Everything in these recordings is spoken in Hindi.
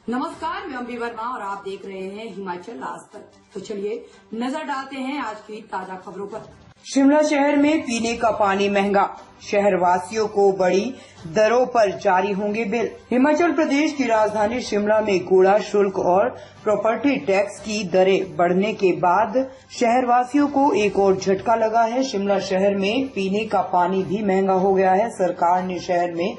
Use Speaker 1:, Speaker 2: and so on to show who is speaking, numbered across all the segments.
Speaker 1: नमस्कार, मैं अम्बी वर्मा और आप देख रहे हैं हिमाचल आज तक। तो चलिए नजर डालते हैं आज की ताजा खबरों पर। शिमला शहर में पीने का पानी महंगा, शहर वासियों को बड़ी दरों पर जारी होंगे बिल। हिमाचल प्रदेश की राजधानी शिमला में कूड़ा शुल्क और प्रॉपर्टी टैक्स की दरें बढ़ने के बाद शहर वासियों को एक और झटका लगा है। शिमला शहर में पीने का पानी भी महंगा हो गया है। सरकार ने शहर में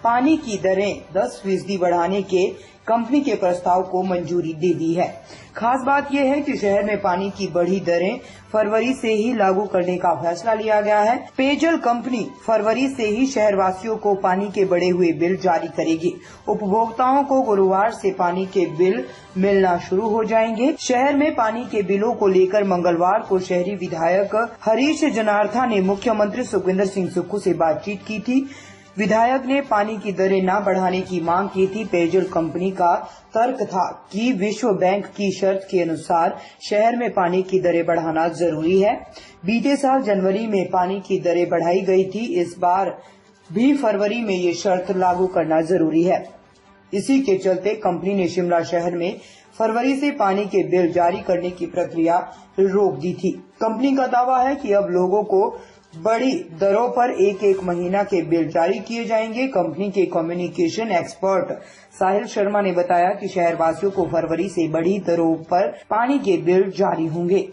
Speaker 1: पानी की दरें 10% बढ़ाने के कंपनी के प्रस्ताव को मंजूरी दे दी है। खास बात यह है कि शहर में पानी की बढ़ी दरें फरवरी से ही लागू करने का फैसला लिया गया है। पेयजल कंपनी फरवरी से ही शहरवासियों को पानी के बढ़े हुए बिल जारी करेगी। उपभोक्ताओं को गुरुवार से पानी के बिल मिलना शुरू हो जाएंगे। शहर में पानी के बिलों को लेकर मंगलवार को शहरी विधायक हरीश जनार्था ने मुख्यमंत्री सुखविंदर सिंह सुक्खू से बातचीत की थी। विधायक ने पानी की दरें न बढ़ाने की मांग की थी। पेयजल कंपनी का तर्क था कि विश्व बैंक की शर्त के अनुसार शहर में पानी की दरें बढ़ाना जरूरी है। बीते साल जनवरी में पानी की दरें बढ़ाई गई थी। इस बार भी फरवरी में ये शर्त लागू करना जरूरी है। इसी के चलते कंपनी ने शिमला शहर में फरवरी से पानी के बिल जारी करने की प्रक्रिया रोक दी थी। कंपनी का दावा है कि अब लोगों को बड़ी दरों पर एक महीना के बिल जारी किए जाएंगे। कंपनी के कम्युनिकेशन एक्सपर्ट साहिल शर्मा ने बताया कि शहरवासियों को फरवरी से बड़ी दरों पर पानी के बिल जारी होंगे।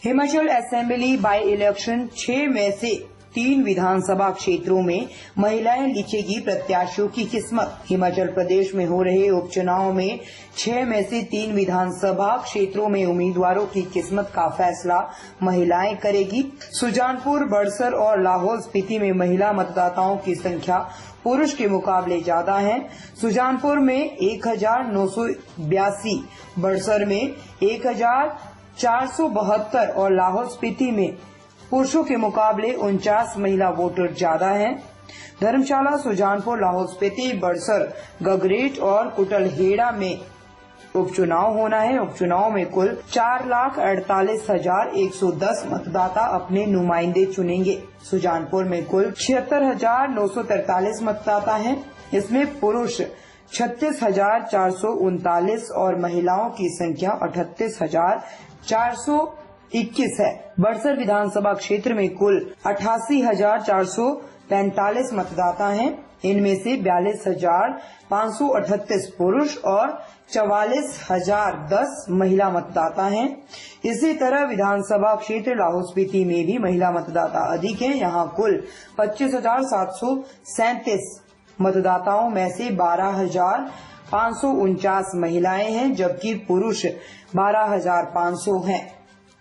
Speaker 1: हिमाचल असेंबली बाई इलेक्शन 6 में से 3 विधानसभा क्षेत्रों में महिलाएं लिखेगी प्रत्याशियों की किस्मत। हिमाचल प्रदेश में हो रहे उपचुनाव में 6 में से 3 विधानसभा क्षेत्रों में उम्मीदवारों की किस्मत का फैसला महिलाएं करेगी। सुजानपुर, बड़सर और लाहौल स्पीति में महिला मतदाताओं की संख्या पुरुष के मुकाबले ज्यादा है। सुजानपुर में 1982, बड़सर में 1472 और लाहौल स्पीति में पुरुषों के मुकाबले 49 महिला वोटर ज्यादा हैं। धर्मशाला, सुजानपुर, लाहौल स्पीति, बड़सर, गगरेट और कुटलहेड़ा में उपचुनाव होना है। उपचुनाव में कुल 4,48,110 मतदाता अपने नुमाइंदे चुनेंगे। सुजानपुर में कुल 76,943 मतदाता हैं। इसमें पुरुष 36,439 और महिलाओं की संख्या 38,421 है। बड़सर विधानसभा क्षेत्र में कुल 88,445 मतदाता हैं। इनमें से 42,538 पुरुष और 44,010 महिला मतदाता हैं। इसी तरह विधानसभा क्षेत्र लाहौल स्पीति में भी महिला मतदाता अधिक हैं। यहाँ कुल 25,737 मतदाताओं में से 12,549 महिलाएं हैं, जबकि पुरुष 12,500 हैं।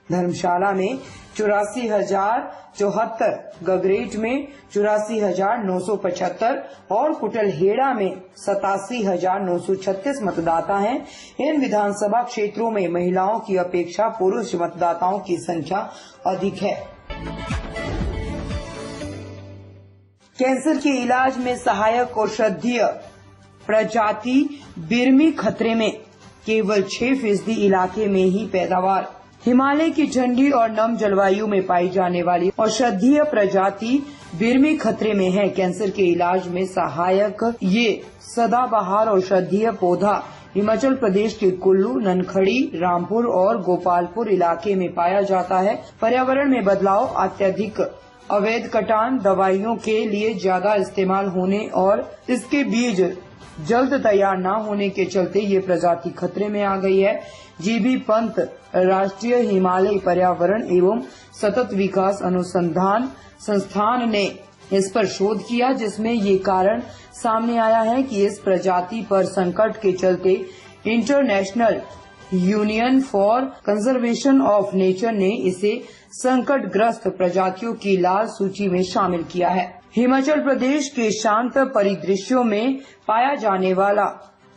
Speaker 1: धर्मशाला में 84,074, गगरेट में 84,975 और कुटलहेड़ा में 87,936 मतदाता हैं। इन विधानसभा क्षेत्रों में महिलाओं की अपेक्षा पुरुष मतदाताओं की संख्या अधिक है। कैंसर के इलाज में सहायक औषधीय प्रजाति बिरमी खतरे में, केवल 6% इलाके में ही पैदावार। हिमालय की ठंडी और नम जलवायु में पाई जाने वाली औषधीय प्रजाति बिरमी खतरे में है। कैंसर के इलाज में सहायक ये सदाबहार औषधीय पौधा हिमाचल प्रदेश के कुल्लू, ननखड़ी, रामपुर और गोपालपुर इलाके में पाया जाता है। पर्यावरण में बदलाव, अत्यधिक अवैध कटान, दवाइयों के लिए ज्यादा इस्तेमाल होने और इसके बीज जल्द तैयार न होने के चलते ये प्रजाति खतरे में आ गई है। जीबी पंत राष्ट्रीय हिमालय पर्यावरण एवं सतत विकास अनुसंधान संस्थान ने इस पर शोध किया, जिसमें ये कारण सामने आया है कि इस प्रजाति पर संकट के चलते international union for conservation of nature ने इसे संकटग्रस्त प्रजातियों की लाल सूची में शामिल किया है। हिमाचल प्रदेश के शांत परिदृश्यों में पाया जाने वाला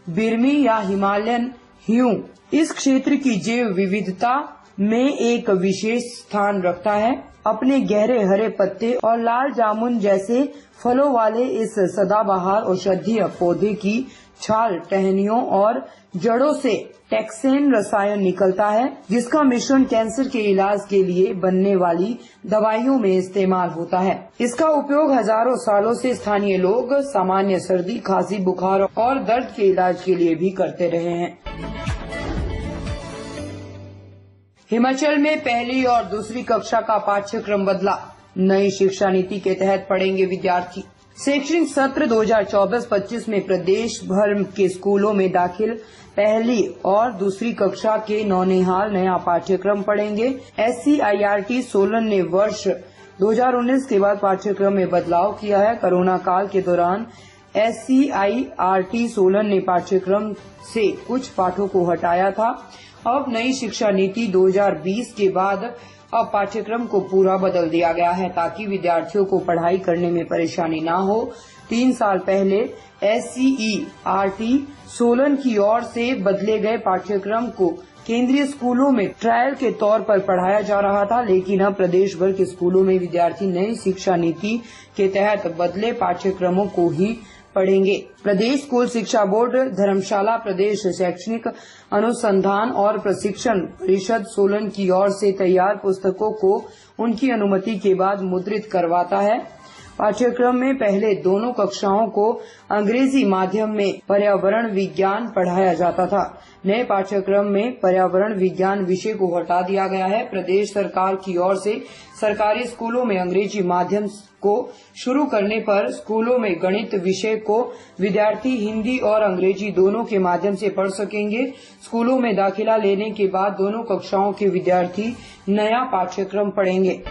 Speaker 1: बिरमी या हिमालयन ह्यू इस क्षेत्र की जैव विविधता में एक विशेष स्थान रखता है। अपने गहरे हरे पत्ते और लाल जामुन जैसे फलों वाले इस सदाबहार औषधीय पौधे की छाल, टहनियों और जड़ों से टैक्सेन रसायन निकलता है, जिसका मिश्रण कैंसर के इलाज के लिए बनने वाली दवाइयों में इस्तेमाल होता है। इसका उपयोग हजारों सालों से स्थानीय लोग सामान्य सर्दी, खांसी, बुखार और दर्द के इलाज के लिए भी करते रहे हैं। हिमाचल में पहली और दूसरी कक्षा का पाठ्यक्रम बदला, नई शिक्षा नीति के तहत पढ़ेंगे विद्यार्थी। शैक्षणिक सत्र 2024-25 में प्रदेश भर के स्कूलों में दाखिल पहली और दूसरी कक्षा के नौनिहाल नया पाठ्यक्रम पढ़ेंगे। SCIRT सोलन ने वर्ष 2019 के बाद पाठ्यक्रम में बदलाव किया है। कोरोना काल के दौरान SCIRT सोलन ने पाठ्यक्रम से कुछ पाठों को हटाया था। अब नई शिक्षा नीति 2020 के बाद अब पाठ्यक्रम को पूरा बदल दिया गया है ताकि विद्यार्थियों को पढ़ाई करने में परेशानी न हो। 3 साल पहले SCERT सोलन की ओर से बदले गए पाठ्यक्रम को केंद्रीय स्कूलों में ट्रायल के तौर पर पढ़ाया जा रहा था, लेकिन अब प्रदेश भर के स्कूलों में विद्यार्थी नई शिक्षा नीति के तहत बदले पाठ्यक्रमों को ही पढ़ेंगे। प्रदेश स्कूल शिक्षा बोर्ड, धर्मशाला, प्रदेश शैक्षणिक अनुसंधान और प्रशिक्षण परिषद सोलन की ओर से तैयार पुस्तकों को उनकी अनुमति के बाद मुद्रित करवाता है। पाठ्यक्रम में पहले दोनों कक्षाओं को अंग्रेजी माध्यम में पर्यावरण विज्ञान पढ़ाया जाता था। नए पाठ्यक्रम में पर्यावरण विज्ञान विषय को हटा दिया गया है। प्रदेश सरकार की ओर से सरकारी स्कूलों में अंग्रेजी माध्यम को शुरू करने पर स्कूलों में गणित विषय को विद्यार्थी हिंदी और अंग्रेजी दोनों के माध्यम से पढ़ सकेंगे। स्कूलों में दाखिला लेने के बाद दोनों कक्षाओं के विद्यार्थी नया पाठ्यक्रम पढ़ेंगे।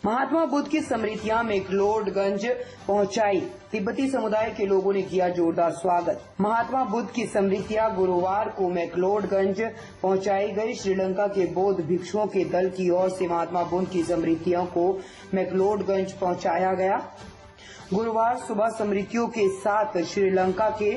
Speaker 1: महात्मा बुद्ध की स्मृतियां मैक्लोडगंज पहुंचाई, तिब्बती समुदाय के लोगों ने किया जोरदार स्वागत। महात्मा बुद्ध की स्मृतियां गुरुवार को मैक्लोडगंज पहुंचाई गई। श्रीलंका के बौद्ध भिक्षुओं के दल की ओर से महात्मा बुद्ध की स्मृतियों को मैक्लोडगंज पहुंचाया गया। गुरुवार सुबह स्मृतियों के साथ श्रीलंका के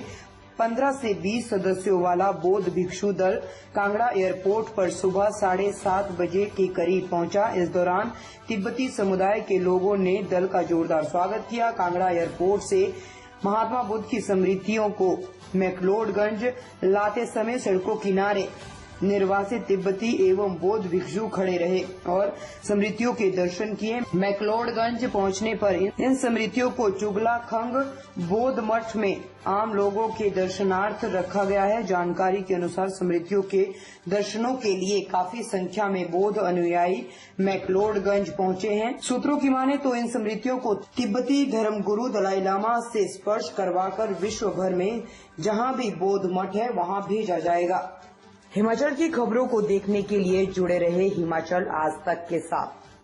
Speaker 1: 15 से 20 सदस्यों वाला बौद्ध भिक्षु दल कांगड़ा एयरपोर्ट पर सुबह 7:30 बजे के करीब पहुंचा। इस दौरान तिब्बती समुदाय के लोगों ने दल का जोरदार स्वागत किया। कांगड़ा एयरपोर्ट से महात्मा बुद्ध की स्मृतियों को मैक्लोडगंज लाते समय सड़कों किनारे निर्वासित तिब्बती एवं बौद्ध भिक्षु खड़े रहे और स्मृतियों के दर्शन किए। मैक्लोडगंज पहुंचने पर इन स्मृतियों को चुगलाखंग बौद्ध मठ में आम लोगों के दर्शनार्थ रखा गया है। जानकारी के अनुसार स्मृतियों के दर्शनों के लिए काफी संख्या में बौद्ध अनुयायी मैक्लोडगंज पहुंचे हैं। सूत्रों की माने तो इन स्मृतियों को तिब्बती धर्मगुरु दलाई लामा से स्पर्श करवाकर विश्व भर में जहां भी बौद्ध मठ है वहां भेजा जाएगा। हिमाचल की खबरों को देखने के लिए जुड़े रहे हिमाचल आज तक के साथ।